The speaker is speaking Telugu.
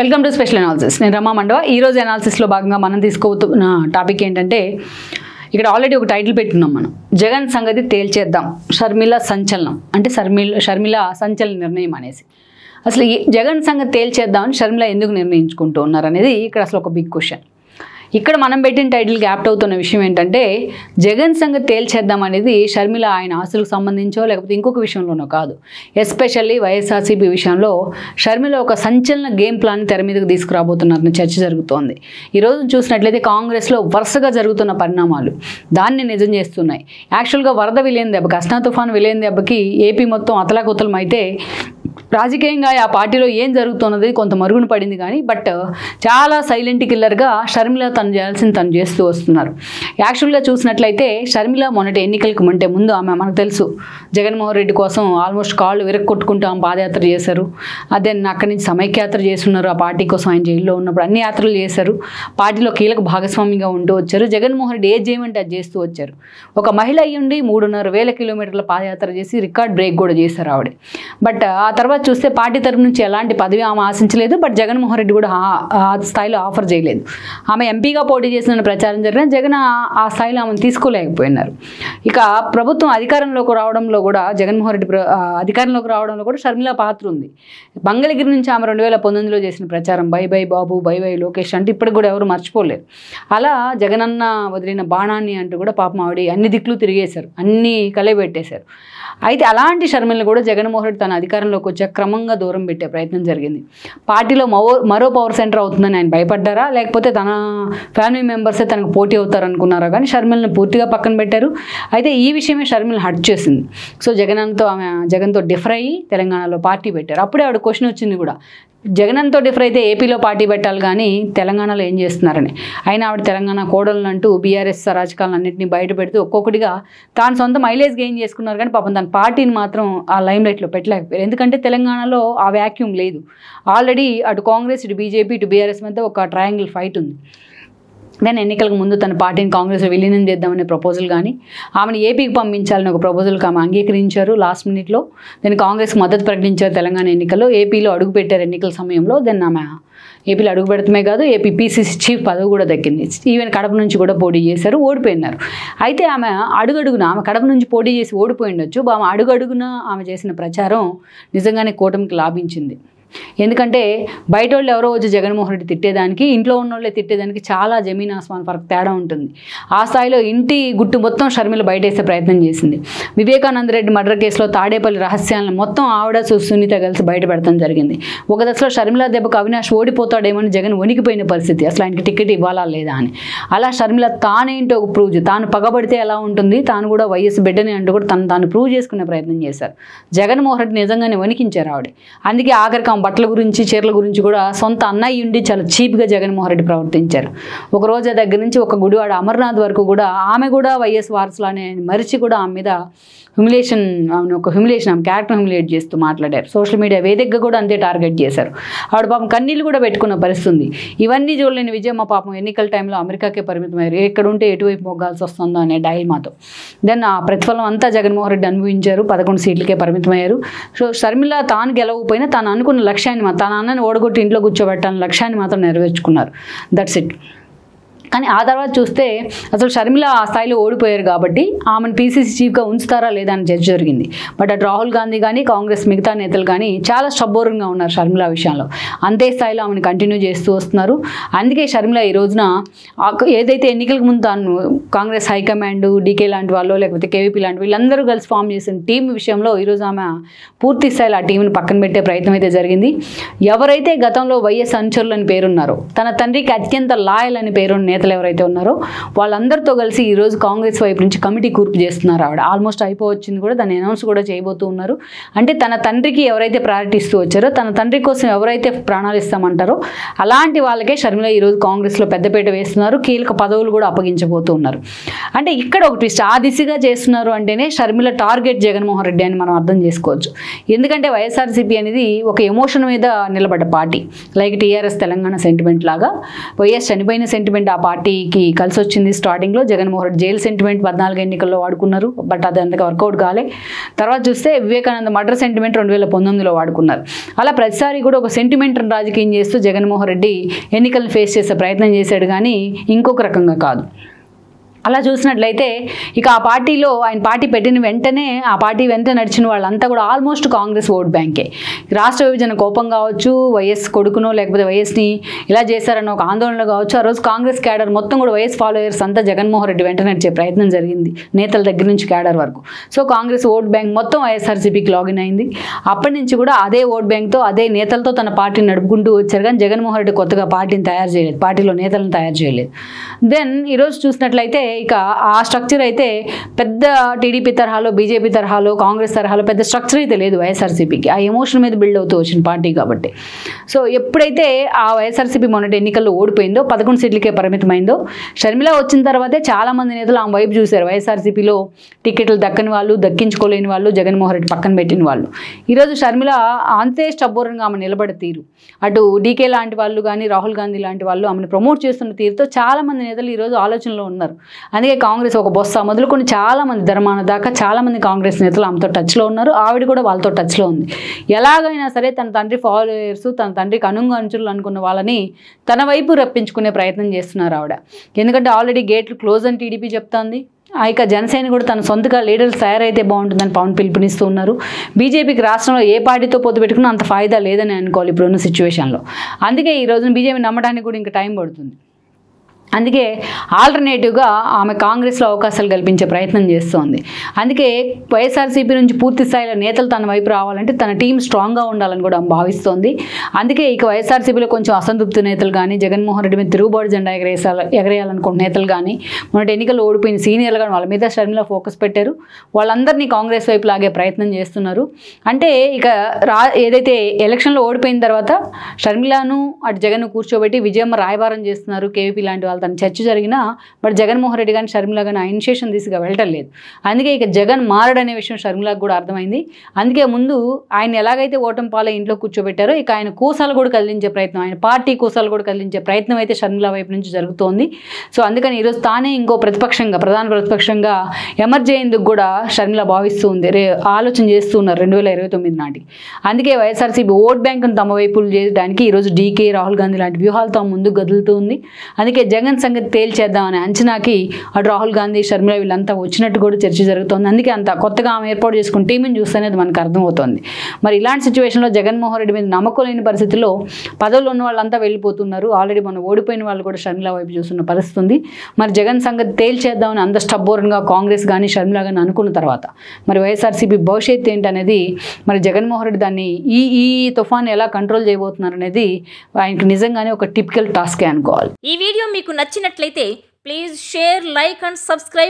Welcome to special analysis. నేను రమా మండవ. ఈరోజు అనాలిసిస్లో భాగంగా మనం తీసుకోబోతున్న టాపిక్ ఏంటంటే, ఇక్కడ ఆల్రెడీ ఒక టైటిల్ పెట్టుకున్నాం మనం, జగన్ సంగతి తేల్చేద్దాం, షర్మిల సంచలనం. అంటే షర్మిల సంచలన నిర్ణయం అనేసి. అసలు ఈ జగన్ సంగతి తేల్చేద్దామని షర్మిల ఎందుకు నిర్ణయించుకుంటూ ఉన్నారు అనేది ఇక్కడ అసలు ఒక బిగ్ క్వశ్చన్. ఇక్కడ మనం పెట్టిన టైటిల్కి యాప్ట్ అవుతున్న విషయం ఏంటంటే, జగన్ సంగతి తేల్చేద్దాం అనేది షర్మిల ఆయన ఆస్తులకు సంబంధించో లేకపోతే ఇంకొక విషయంలోనో కాదు. ఎస్పెషల్లీ వైఎస్ఆర్సీపీ విషయంలో షర్మిల ఒక సంచలన గేమ్ ప్లాన్ తెర మీదకు తీసుకురాబోతున్నారని చర్చ జరుగుతోంది. ఈరోజు చూసినట్లయితే కాంగ్రెస్లో వరుసగా జరుగుతున్న పరిణామాలు దాన్ని నిజం చేస్తున్నాయి. యాక్చువల్గా వరద విలేని దెబ్బకి, అస్నా తుఫాన్ విలేని దెబ్బకి ఏపీ మొత్తం అతలాకుతలం అయితే రాజకీయంగా ఆ పార్టీలో ఏం జరుగుతున్నది కొంత మరుగున పడింది. కానీ బట్ చాలా సైలెంట్ కిల్లర్గా షర్మిల తను చేయాల్సింది తను చేస్తూ వస్తున్నారు. యాక్చువల్గా చూసినట్లయితే షర్మిల మొన్నటి ఎన్నికలకు ముందు ఆమె మనకు తెలుసు జగన్మోహన్ రెడ్డి కోసం ఆల్మోస్ట్ కాళ్ళు విరక్కొట్టుకుంటూ ఆమె పాదయాత్ర చేశారు. అదే అక్కడి నుంచి సమైక్యాత్ర చేస్తున్నారు. ఆ పార్టీ కోసం ఆయన జైల్లో ఉన్నప్పుడు అన్ని యాత్రలు చేశారు. పార్టీలో కీలక భాగస్వామిగా ఉంటూ వచ్చారు. జగన్మోహన్ రెడ్డి ఏది చేయమంటే అది చేస్తూ వచ్చారు. ఒక మహిళ అయ్యుండి 3,500 కిలోమీటర్ల పాదయాత్ర చేసి రికార్డ్ బ్రేక్ కూడా చేశారు ఆవిడ. బట్ ఆ తర్వాత చూస్తే పార్టీ తరపు నుంచి ఎలాంటి పదవి ఆమె ఆశించలేదు. బట్ జగన్మోహన్ రెడ్డి కూడా ఆ స్థాయిలో ఆఫర్ చేయలేదు. ఆమె ఎంపీగా పోటీ చేసిన ప్రచారం జరిగిన జగన్ ఆ స్థాయిలో ఆమెను తీసుకోలేకపోయినారు. ఇక ప్రభుత్వం అధికారంలోకి రావడంలో కూడా జగన్మోహన్ రెడ్డి అధికారంలోకి రావడంలో కూడా షర్మిల పాత్ర ఉంది. మంగళగిరి నుంచి ఆమె 2019లో చేసిన ప్రచారం by by Babu, by by Lokesh అంటే ఇప్పటికి కూడా ఎవరు మర్చిపోలేరు. అలా జగనన్న వదిలిన బాణాన్ని అంటూ కూడా పాపం ఆవిడ అన్ని దిక్కులు తిరిగేశారు, అన్ని కలయబెట్టేశారు. అయితే అలాంటి షర్మిలను కూడా జగన్మోహన్ రెడ్డి తన అధికారంలోకి వచ్చే క్రమంగా దూరం పెట్టే ప్రయత్నం జరిగింది. పార్టీలో మరో పవర్ సెంటర్ అవుతుందని ఆయన భయపడ్డారా, లేకపోతే తన ఫ్యామిలీ మెంబర్సే తనకు పోటీ అవుతారు అనుకున్నారా, కానీ షర్మిలను పూర్తిగా పక్కన పెట్టారు. అయితే ఈ విషయమే షర్మిలను హర్ట్ చేసింది. సో జగన్తో డిఫర్ అయ్యి తెలంగాణలో పార్టీ పెట్టారు. అప్పుడే ఆవిడ క్వశ్చన్ వచ్చింది కూడా, జగన్తో డిఫర్ అయితే ఏపీలో పార్టీ పెట్టాలి కానీ తెలంగాణలో ఏం చేస్తున్నారని. అయినా ఆవిడ తెలంగాణ కోడలను అంటూ బీఆర్ఎస్ అరాచకాలను అన్నింటినీ బయట పెడుతూ ఒక్కొక్కటిగా తాను సొంత మైలేజ్ గెయిన్ చేసుకున్నారు. కానీ పాపం తన పార్టీని మాత్రం ఆ లైమ్ లైట్లో పెట్టలేకపోయారు. ఎందుకంటే తెలంగాణలో ఆ వ్యాక్యూమ్ లేదు. ఆల్రెడీ అటు కాంగ్రెస్, ఇటు బీజేపీ, ఇటు బీఆర్ఎస్ మధ్య ఒక ట్రయాంగిల్ ఫైట్ ఉంది. దెన్ ఎన్నికలకు ముందు తన పార్టీని కాంగ్రెస్లో విలీనం చేద్దామనే ప్రపోజల్ కానీ, ఆమెను ఏపీకి పంపించాలని ఒక ప్రపోజల్కి ఆమె అంగీకరించారు లాస్ట్ మినిట్లో. దెన్ కాంగ్రెస్కి మద్దతు ప్రకటించారు తెలంగాణ ఎన్నికల్లో. ఏపీలో అడుగుపెట్టారు ఎన్నికల సమయంలో. దెన్ ఆమె ఏపీలో అడుగు పెడతమే కాదు, ఏపీ పీసీసీ చీఫ్ పదవి కూడా దక్కింది. ఈవెన్ కడప నుంచి కూడా పోటీ చేశారు, ఓడిపోయినారు. అయితే ఆమె అడుగడుగున ఆమె కడప నుంచి పోటీ చేసి ఓడిపోయిండొచ్చు. ఆమె అడుగడుగున ఆమె చేసిన ప్రచారం నిజంగానే కూటమికి లాభించింది. ఎందుకంటే బయట వాళ్ళు ఎవరో వచ్చి జగన్మోహన్ రెడ్డి తిట్టేదానికి, ఇంట్లో ఉన్న వాళ్ళే తిట్టేదానికి చాలా జమీన్ ఆస్మాన్ ఫరక్ తేడా ఉంటుంది. ఆ స్థాయిలో ఇంటి గుట్టు మొత్తం షర్మిల బయటేసే ప్రయత్నం చేసింది. వివేకానంద రెడ్డి మర్డర్ కేసులో తాడేపల్లి రహస్యాలను మొత్తం ఆవిడ సునీత కలిసి బయట పెడతాం జరిగింది. ఒక దశలో షర్మిల దెబ్బకు అవినాష్ ఓడిపోతాడేమని జగన్ వణికిపోయిన పరిస్థితి, అసలు ఆయనకి టికెట్ ఇవ్వాలా లేదా అని. అలా షర్మిల తానేంటో ప్రూవ్, తాను పగబడితే ఎలా ఉంటుంది, తాను కూడా వైఎస్ బిడ్డని అంటూ కూడా తాను ప్రూవ్ చేసుకునే ప్రయత్నం చేశారు. జగన్మోహన్ రెడ్డి నిజంగానే వణికించారు ఆవిడ. అందుకే ఆఖరికి బట్టల గురించి, చీరల గురించి కూడా సొంత అన్నయ్య ఉండి చాలా చీప్గా జగన్మోహన్ రెడ్డి ప్రవర్తించారు. ఒక రోజు దగ్గర నుంచి ఒక గుడివాడ అమర్నాథ్ వరకు కూడా ఆమె కూడా వైఎస్ వారసులానే మరిచి కూడా ఆమె మీద హ్యూమిలేషన్, ఆమె క్యారెక్టర్ హ్యూమిలేట్ చేస్తూ మాట్లాడారు. సోషల్ మీడియా వేదికగా కూడా అంతే టార్గెట్ చేశారు. ఆవిడ పాపం కన్నీళ్ళు కూడా పెట్టుకున్న పరిస్థితి. ఇవన్నీ చూడలేని విజయమ్మ పాపం ఎన్నికల టైంలో అమెరికాకే పరిమితమయ్యారు. ఎక్కడ ఉంటే ఎటువైపు మొగ్గాల్సి వస్తుందో అనే డైల్మాతో. దెన్ ఆ ప్రతిఫలం అంతా జగన్మోహన్ రెడ్డి అనుభవించారు. 11 సీట్లకే పరిమితమయ్యారు. సో షర్మిల తాను గెలవకపోయినా తాను అనుకున్న లక్ష్యాన్ని, తన అన్నని ఓడగొట్టి ఇంట్లో కూర్చోబెట్టాలని లక్ష్యాన్ని మాత్రం నెరవేర్చుకున్నారు. That's it. కానీ ఆ తర్వాత చూస్తే అసలు షర్మిల ఆ స్థాయిలో ఓడిపోయారు కాబట్టి ఆమెను పీసీసీ చీఫ్గా ఉంచుతారా లేదా అని చర్చ జరిగింది. బట్ అటు రాహుల్ గాంధీ కానీ కాంగ్రెస్ మిగతా నేతలు కానీ చాలా స్టబ్బోర్గా ఉన్నారు షర్మిల విషయంలో. అంతే స్థాయిలో ఆమెను కంటిన్యూ చేస్తూ వస్తున్నారు. అందుకే షర్మిల ఈ రోజున ఏదైతే ఎన్నికలకు ముందు తాను కాంగ్రెస్ హైకమాండ్, డీకే లాంటి వాళ్ళు లేకపోతే కేవీపీ లాంటి వీళ్ళందరూ కలిసి ఫామ్ చేసిన టీం విషయంలో ఈరోజు ఆమె పూర్తి స్థాయిలో ఆ టీంని పక్కన పెట్టే ప్రయత్నం అయితే జరిగింది. ఎవరైతే గతంలో వైఎస్ అనుచరులు అని పేరున్నారో, తన తండ్రికి అత్యంత లాయల్ అని పేరున్న నేతలు ఎవరైతే ఉన్నారో వాళ్ళందరితో కలిసి ఈరోజు కాంగ్రెస్ వైపు నుంచి కమిటీ కూర్పు చేస్తున్నారు. ఆవిడ ఆల్మోస్ట్ అయిపోవచ్చింది కూడా, దాన్ని అనౌన్స్ కూడా చేయబోతూ ఉన్నారు. అంటే తన తండ్రికి ఎవరైతే ప్రయారిటీ ఇస్తూ వచ్చారో, తన తండ్రి కోసం ఎవరైతే ప్రాణాలు ఇస్తామంటారో అలాంటి వాళ్ళకే షర్మిల ఈరోజు కాంగ్రెస్లో పెద్దపీట వేస్తున్నారు. కీలక పదవులు కూడా అప్పగించబోతూ ఉన్నారు. అంటే ఇక్కడ ఒక ట్విస్ట్, ఆ దిశగా చేస్తున్నారు అంటేనే షర్మిల టార్గెట్ జగన్మోహన్ రెడ్డి అని మనం అర్థం చేసుకోవచ్చు. ఎందుకంటే వైఎస్ఆర్సీపీ అనేది ఒక ఎమోషన్ మీద నిలబడ్డ party, like TRS Telangana sentiment లాగా వైఎస్ చనిపోయిన సెంటిమెంట్ ఆ పార్టీ పార్టీకి కలిసి వచ్చింది. స్టార్టింగ్లో జగన్మోహన్ రెడ్డి జైలు సెంటిమెంట్ 14 ఎన్నికల్లో వాడుకున్నారు, బట్ అది అంతగా వర్కౌట్ కాలే. తర్వాత చూస్తే వివేకానంద మర్డర్ సెంటిమెంట్ 2019లో వాడుకున్నారు. అలా ప్రతిసారి కూడా ఒక సెంటిమెంట్ రాజకీయం చేస్తూ జగన్మోహన్ రెడ్డి ఎన్నికలను ఫేస్ చేసే ప్రయత్నం చేశాడు, కానీ ఇంకొక రకంగా కాదు. అలా చూసినట్లయితే ఇక ఆ పార్టీలో ఆయన పార్టీ పెట్టిన వెంటనే ఆ పార్టీ వెంట నడిచిన వాళ్ళంతా కూడా ఆల్మోస్ట్ కాంగ్రెస్ ఓట్ బ్యాంకే. రాష్ట్ర విభజన కోపం కావచ్చు, వైఎస్ కొడుకునో లేకపోతే వైఎస్ని ఇలా చేశారన్న ఒక ఆందోళన కావచ్చు, ఆ రోజు కాంగ్రెస్ క్యాడర్ మొత్తం కూడా వైఎస్ ఫాలోయర్స్ అంతా జగన్మోహన్ రెడ్డి వెంట నడిచే ప్రయత్నం జరిగింది, నేతల దగ్గర నుంచి క్యాడర్ వరకు. సో కాంగ్రెస్ ఓట్ బ్యాంక్ మొత్తం వైఎస్ఆర్సీపీకి లాగిన్ అయింది. అప్పటి నుంచి కూడా అదే ఓట్ బ్యాంక్తో అదే నేతలతో తన పార్టీని నడుపుకుంటూ వచ్చారు, కానీ జగన్మోహన్ రెడ్డి కొత్తగా పార్టీని తయారు చేయలేదు, పార్టీలో నేతలను తయారు చేయలేదు. దెన్ ఈరోజు చూసినట్లయితే ఇక ఆ స్ట్రక్చర్ అయితే పెద్ద టీడీపీ తరహాలో, బీజేపీ తరహాలో, కాంగ్రెస్ తరహాలో పెద్ద స్ట్రక్చర్ అయితే లేదు వైఎస్ఆర్సీపీకి. ఆ ఎమోషన్ మీద బిల్డ్ అవుతూ వచ్చిన పార్టీ కాబట్టి. సో ఎప్పుడైతే ఆ వైఎస్ఆర్సీపీ మొన్నటి ఎన్నికల్లో ఓడిపోయిందో, 11 సీట్లకే పరిమితమైందో, షర్మిల వచ్చిన తర్వాతే చాలామంది నేతలు ఆమె వైపు చూశారు. వైఎస్ఆర్సీపీలో టికెట్లు దక్కని వాళ్ళు, దక్కించుకోలేని వాళ్ళు, జగన్మోహన్ రెడ్డి పక్కన పెట్టిన వాళ్ళు. ఈరోజు షర్మిల అంతే స్టబ్బోరంగా ఆమె నిలబడే తీరు, అటు డీకే లాంటి వాళ్ళు కానీ, రాహుల్ గాంధీ లాంటి వాళ్ళు ఆమెను ప్రమోట్ చేస్తున్న తీరుతో చాలామంది నేతలు ఈరోజు ఆలోచనలో ఉన్నారు. అందుకే కాంగ్రెస్ ఒక బొత్స మొదలుకొని చాలామంది ధర్మాన దాకా చాలామంది కాంగ్రెస్ నేతలు ఆమెతో టచ్లో ఉన్నారు. ఆవిడ కూడా వాళ్ళతో టచ్లో ఉంది. ఎలాగైనా సరే తన తండ్రి ఫాలోయర్స్, తన తండ్రికి అనుచరులు అనుకున్న వాళ్ళని తన వైపు రప్పించుకునే ప్రయత్నం చేస్తున్నారు ఆవిడ. ఎందుకంటే ఆల్రెడీ గేట్లు క్లోజ్ అని టీడీపీ చెప్తోంది. ఇక జనసేన కూడా తన సొంతగా లీడర్స్ తయారైతే బాగుంటుందని పవన్ పిలుపునిస్తూ ఉన్నారు. బీజేపీకి రాష్ట్రంలో ఏ పార్టీతో పొత్తు పెట్టుకున్నా అంత ఫాయిదా లేదని అనుకోవాలి ఇప్పుడున్న సిచ్యువేషన్లో. అందుకే ఈ రోజున బీజేపీ నమ్మడానికి కూడా ఇంకా టైం పడుతుంది. అందుకే ఆల్టర్నేటివ్గా ఆమె కాంగ్రెస్లో అవకాశాలు కల్పించే ప్రయత్నం చేస్తోంది. అందుకే వైఎస్ఆర్సీపీ నుంచి పూర్తి స్థాయిలో నేతలు తన వైపు రావాలంటే తన టీం స్ట్రాంగ్గా ఉండాలని కూడా భావిస్తోంది. అందుకే ఇక వైఎస్ఆర్సీపీలో కొంచెం అసంతృప్తి నేతలు కానీ, జగన్మోహన్ రెడ్డి మీద తిరుగుబాటు జెండా ఎగరేయాలనుకున్న నేతలు కానీ, మొన్నటి ఎన్నికల్లో ఓడిపోయిన సీనియర్లు కానీ వాళ్ళ మీద షర్మిల ఫోకస్ పెట్టారు. వాళ్ళందరినీ కాంగ్రెస్ వైపు లాగే ప్రయత్నం చేస్తున్నారు. అంటే ఇక ఏదైతే ఎలక్షన్లో ఓడిపోయిన తర్వాత షర్మిలను అటు జగన్ కూర్చోబెట్టి విజయమ్మ రాయబారం చేస్తున్నారు, కేవీపీ లాంటి వాళ్ళు తన చర్చ జరిగినా బట్ జగన్మోహన్ రెడ్డి కానీ షర్మిల కానీ ఆ ఇనిషియేషన్ దిశగా వెళ్ళటం లేదు. అందుకే ఇక జగన్ మారడనే విషయం షర్మిలకు కూడా అర్థమైంది. అందుకే ముందు ఆయన ఎలాగైతే ఓటమి పాలై ఇంట్లో కూర్చోబెట్టారో ఇక ఆయన కూసాలు కూడా కదిలించే ప్రయత్నం, ఆయన పార్టీ కూసాలు కూడా కదిలించే ప్రయత్నం అయితే షర్మిల వైపు నుంచి జరుగుతోంది. సో అందుకని ఈరోజు తానే ఇంకో ప్రతిపక్షంగా, ప్రధాన ప్రతిపక్షంగా ఎమర్జ్ అయ్యేందుకు కూడా షర్మిల భావిస్తూ ఉంది, ఆలోచన చేస్తూ ఉన్నారు 2029 నాటికి. అందుకే వైఎస్ఆర్సీపీ ఓట్ బ్యాంకును తమ వైపు చేయడానికి ఈరోజు డీకే, రాహుల్ గాంధీ లాంటి వ్యూహాలతో ముందుకు కదులుతూ ఉంది. అందుకే జగన్ సంగతి తేల్చేద్దామనే అంచనాకి అటు రాహుల్ గాంధీ, షర్మిల వీళ్ళంతా వచ్చినట్టు కూడా చర్చ జరుగుతోంది. అందుకే అంత కొత్తగా ఆమె ఏర్పాటు చేసుకుని టీంని చూస్తేనేది మనకు అర్థమవుతోంది. మరి ఇలాంటి సిచ్యువేషన్లో జగన్మోహన్ రెడ్డి మీద నమ్మకం లేని పరిస్థితుల్లో పదవులు ఉన్న వాళ్ళంతా వెళ్ళిపోతున్నారు. ఆల్రెడీ మనం ఓడిపోయిన వాళ్ళు కూడా షర్మిల వైపు చూస్తున్న పరిస్థితి ఉంది. మరి జగన్ సంగతి తేల్చేద్దామని అంత స్టబ్బోర్న్గా కాంగ్రెస్ కానీ షర్మిల కానీ అనుకున్న తర్వాత మరి వైఎస్ఆర్సీపీ భవిష్యత్తు ఏంటనేది, మరి జగన్మోహన్ రెడ్డి దాన్ని ఈ తుఫాన్ ఎలా కంట్రోల్ చేయబోతున్నారు అనేది ఆయనకు నిజంగానే ఒక టిపికల్ టాస్కే అనుకోవాలి. ఈ వీడియో మీకు నచ్చినట్లయితే please share, like and subscribe.